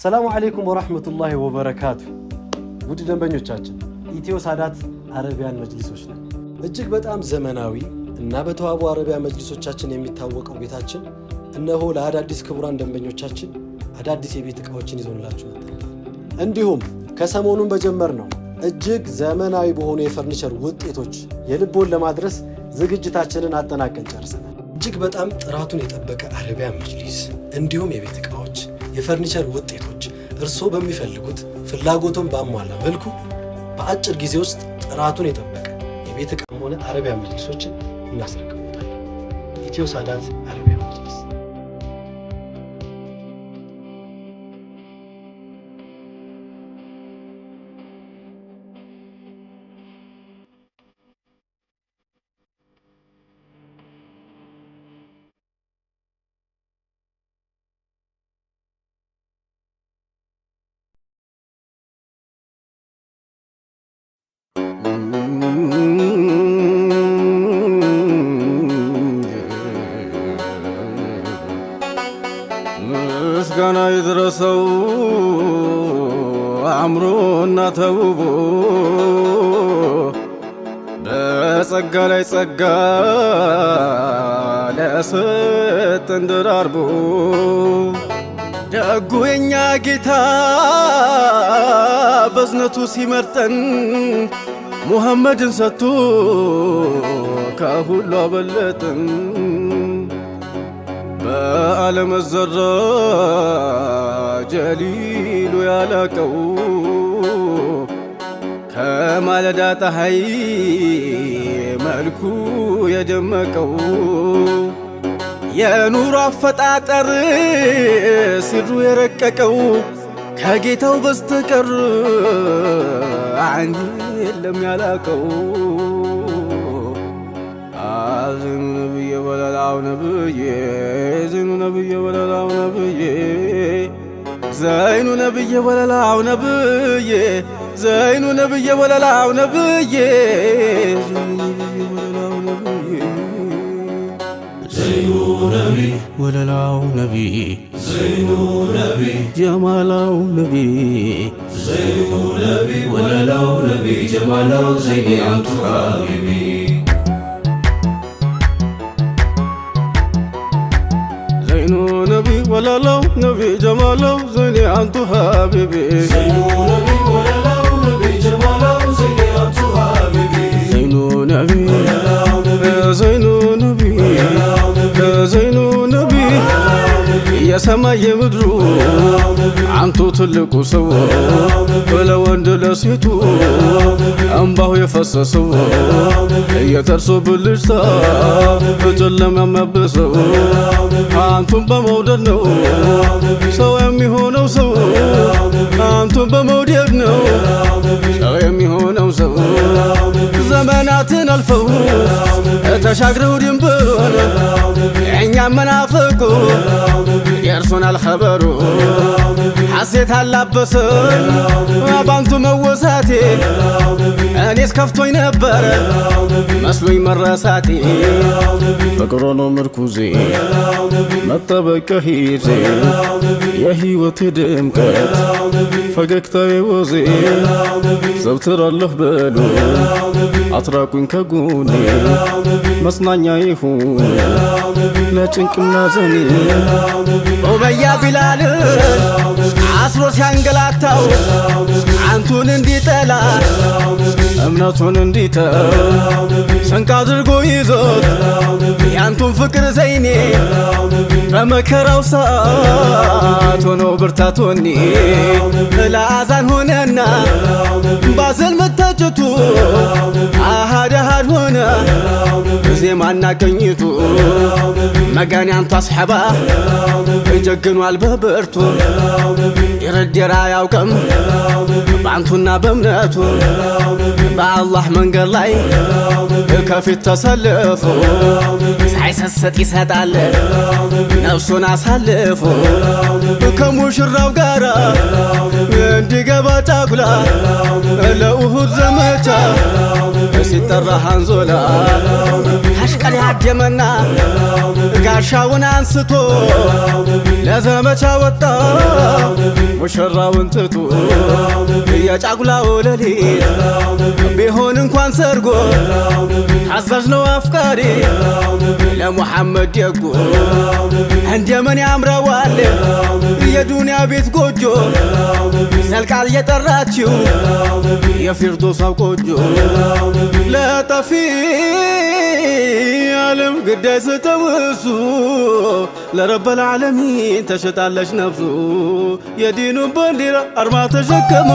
ሰላሙ አለይኩም ወራህመቱላሂ ወበረካቱ። ውድ ደንበኞቻችን ኢትዮ ሳዳት አረቢያን መጅሊሶች ነን። እጅግ በጣም ዘመናዊ እና በተዋቡ አረቢያ መጅሊሶቻችን የሚታወቀው ቤታችን እነሆ ለአዳዲስ ክቡራን ደንበኞቻችን አዳዲስ የቤት ዕቃዎችን ይዞንላችሁ መጥተናል። እንዲሁም ከሰሞኑን በጀመርነው እጅግ ዘመናዊ በሆኑ የፈርኒቸር ውጤቶች የልቦን ለማድረስ ዝግጅታችንን አጠናቀን ጨርሰናል። እጅግ በጣም ጥራቱን የጠበቀ አረቢያን መጅሊስ እንዲሁም የቤት ዕቃዎች፣ የፈርኒቸር ውጤቶች እርስዎ በሚፈልጉት ፍላጎቱን ባሟላ መልኩ በአጭር ጊዜ ውስጥ ጥራቱን የጠበቀ የቤት ዕቃም ሆነ አረቢያን መጅሊሶችን እናስረክቦታለን። ኢትዮ ሳዳት አረቢያን መጅሊስ። ምስጋና ይድረሰው አምሮና ተውቦ በጸጋ ላይ ጸጋ ለሰጠን ደራርቦ ደጉ የኛ ጌታ በዝነቱ ሲመርጠን ሙሐመድን ሰጥቶ ከሁሉ አበለጠን። በዓለም ዘራ ጀሊሉ ያላቀው ከማለዳ ፀሐይ መልኩ የደመቀው የኑሮ አፈጣጠር ሲሩ የረቀቀው ከጌታው በስተቀር አንድ የለም ያላቀው። አዝኑ ነብዬ ወለላው ነብዬ ዘይኑ ነብዬ ወለላው ነብዬ ዘይኑ ነብዬ ወለላው ነብዬ ዘይኑ ነብዬ ወለላው ነብዬ ዘይኑ ነቢ ወለላው ነቢ ዘይኑ ነቢ ጀማላው ነቢ ዘይኑ ነቢ ወለላው ነቢ ጀማላው ዘይኔ አንቱ ሐቢቢ ወለላው ነቢ ጀማላው ዘይኔ አንቱ ሐቢቢ ዘይኑ ነቢ ወለላው ነቢ ጀማላው ዘይኔ አንቱ ሐቢቢ ዘይኑ ነቢ ዘይኑ ነቢ ዘይኑ ነቢ የሰማይ የምድሩ አንቱ ትልቁ ሰው ለወንድ ለሴቱ እምባው የፈሰሰው የጥርሱ ብልጭታ በጨለማ የሚያብሰው አንቱን በመውደድ ነው ሰው የሚሆነው ሰው አንቱን በመውደድ ነው ሰው የሚሆነው ሰው ዘመናትን አልፈው ተሻግረው ድንበሩን እኛም መናፈቁ የእርሱናል ኸበሩ ሐሴት አላበሰን ባንቱ መወሳቴ እኔስ ከፍቶኝ ነበረ መስሎኝ መረሳቴ ፍቅሮ ነው ምርኩዜ መጠበቂያ ሂዜ የሕይወቴ ድምቀት ፈገግታዬ ወዜ ዘውትራለሁ በሉ አትራቁኝ ከጎኔ መጽናኛ ይሁን ለጭንቅና ዘኔ ኡመያ ቢላልን አስሮ ሲያንገላታው አንቱን እንዲጠላ እምነቱን እንዲተው ስንቅ አድርጎ ይዞት ያንቱን ፍቅር ዘይኔ በመከራው ሰዓት ሆኖ ብርታት ወኔ ለአዛን ሆነና ባዘል መታጨቱ አሃድ አሃድ ሆነ ዜማና ቀኝቱ መጋን ያንቱ አስሐባ እጀግኗል በብርቱ ይረድራ ያውቅም በአንቱና በእምነቱ በአላህ መንገድ ላይ ከፊት ተሰልፎ ሳይሰሰጥ ይሰጣል ነፍሱን አሳልፎ ከሙሽራው ጋር እንዲገባ ጫጉላ ለኡሁድ ዘመቻ ሲጠራ ሃንዞላ ቃል ያደመና ጋሻውን አንስቶ ለዘመቻ ወጣ ሙሽራውን ትቶ የጫጉላው ሌሊት ቢሆን እንኳን ሰርጎ ታዛዥ ነው አፍቃሪ ለሙሐመድ ደጉ እንደምን ያምረዋል የዱንያ ቤት ጎጆ ዘልቃል የጠራችው የፊርዶስ ቆጆ ለጠፊ ዓለም ግዳይ ስተውሱ ለረበል ዓለሚን ተሸጣለች ነፍሱ የዲኑ ባንዲራ አርማ ተሸከመ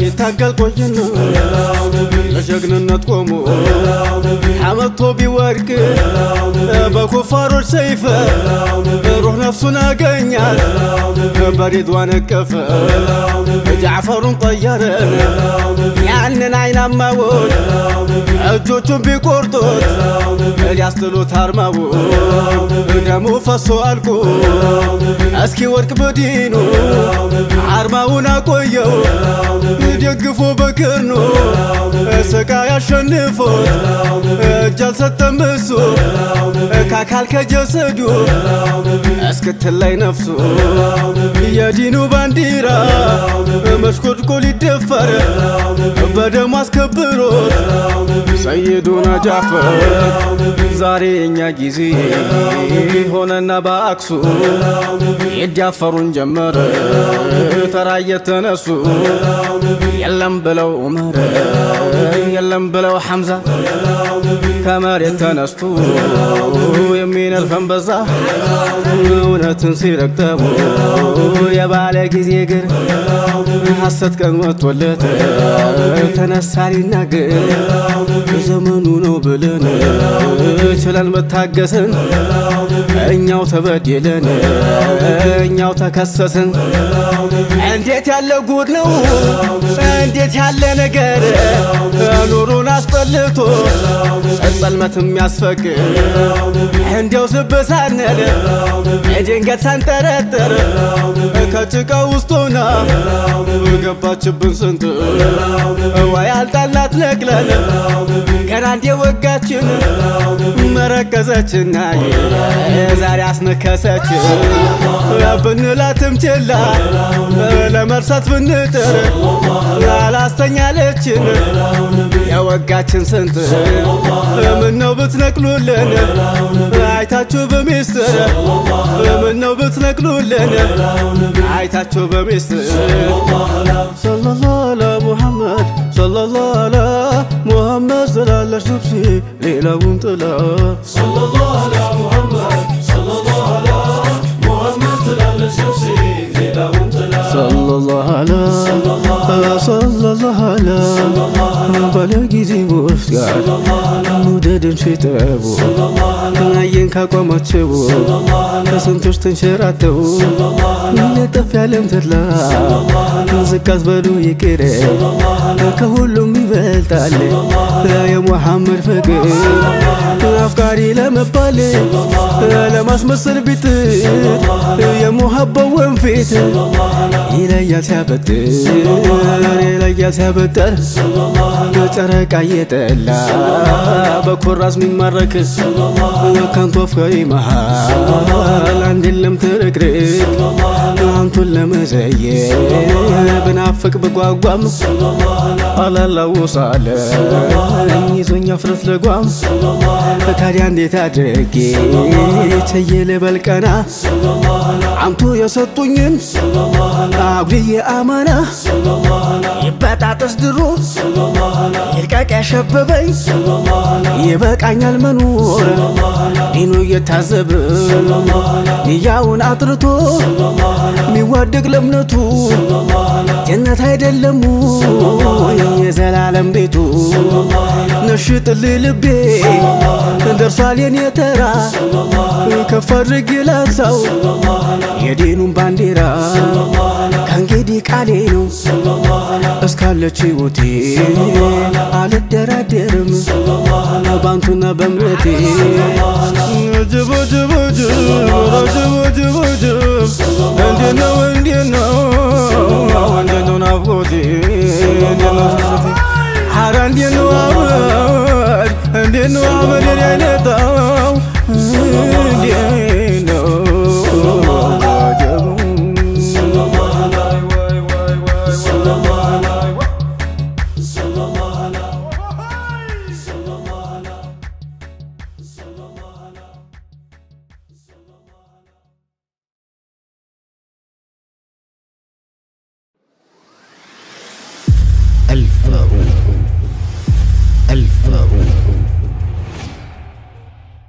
ይታገል ቆየና ለጀግንነት ቆሞ አመቶ ቢወድቅ በኩፋሮች ሰይፍ ሩህ ነፍሱን አገኛል በሪድዋን እቅፍ ጃዕፈሩን ጠየረን ያንን አይናማውን እጆቹን ቢቆርጡት ሊያስጥሉት አርማውን ደሙ ፈሶ አልቆ እስኪ ወድቅ በዲኑ አርማውን አቆየው ደግፎ በክርኑ ስቃይ አሸንፎት እጅ አልሰጠም እሱ ከአካል ከጀሰዱ እስክትለይ ነፍሱ የዲኑ ባንዲራ መሽቆልቆል ይደፈር በደሙ አስከብሮት ሰይዱና ጃዕፈር ዛሬ እኛ ጊዜ ሆነና በአክሱ ይዳፈሩን ጀመረ ተራ የተነሱ የለም ብለው ዑመር የለም ብለው ሐምዛ ከመሬት ተነስቶ የሚነልፈን በዛ እውነትን ሲረግጠሙ የባለ ጊዜ ግር ሐሰት ቀን ወጥቶለት ተነሳ ሊናገር ዘመኑ ነው ብለን ችለን መታገስን እኛው ተበደለን እኛው ተከሰስን እንዴት ያለ ጉድ ነው እንዴት ያለ ነገር ኑሩን አስጠልቶ ጸልመትም ያስፈቅር እንዲያው ስብሳነል ድንገት ሳንጠረጥር ከጭቃ ውስጥ ሆና ገባችብን ስንት ወይ አልጣላት ነቅለን ገና እንደ ወጋችን መረከዘችና ዛሬ አስነከሰችን ብንላትም ችላ ለመርሳት ብንጥር አላስተኛለችን የወጋችን ስንት ምነው ብትነቅሉልን አይታችሁ በሚስጥር ምነው ብትነቅሉልን አይታችሁ በሚስጥር ሰለላሁ ዐላ ሙሐመድ ሰለላሁ ዐላ ሙሐመድ ስላለሽ ነፍሴ ሌላውን ጥላ ሰለላሁ ዐላ ሙሐመድ ሰለላሁ ዐላ ሙሐመድ ስላለሽ ነፍሴ ሌላውን ጥላ ሰለላሁ ዐላ ሰለላሁ ዐላ ባለጊዜ ውስጥ ጋር መውደድን ሽጠቡ አየን ካቋማቸው ከስንቶች ተንሸራተው ለጠፍ ያለም ተድላ ዝቅ አትበሉ ይቅር ከሁሉም ይበልጣል የሙሐመድ ፍቅር አፍቃሪ ለመባል ለማስመሰል ቢጥር የሙሐባው ወንፊት ይለያል ሲያበጥር ይለያል ሲያበጥር ጨረቃ እየጠላ በኮራስ ሚማረክ ከንቱ አፍቃሪ መሃል አንድ የለም ትርክርክ አንቱን ለመዘየር ብናፍቅ ብጓጓም አላላውሳለ ይዞኛ ፍረት ለጓም ታዲያ እንዴት አድርጌ ቸዬ ልበልቀና አንቱ የሰጡኝን አጉልዬ አማና ይበጣጠስ ድሮ ይልቀቅ ያሸበበኝ ይበቃኛል መኖር ዲኑ እየታዘብ ንያውን አጥርቶ ሚዋደቅ ለእምነቱ ጀነት አይደለሙ የዘላለም ቤቱ ነሽጥልኝ ልቤ ደርሷል የኔ ተራ ከፍ አድርጌ ላንሳው የዲኑን ባንዲራ ከእንግዲህ ቃሌ ነው እስካለች ሕይወቴ አልደራደርም ባንቱና በእምነቴ ጅቦ ጅቦ ጅቦ ጅቦ እንዴት ነው እንዴት ነው እንዴት ነው ናፍቆቴ እንዴት ነው ስስቴ ሐራ እንዴት ነው አመድ እንዴት ነው አመድ የኔ الفاروق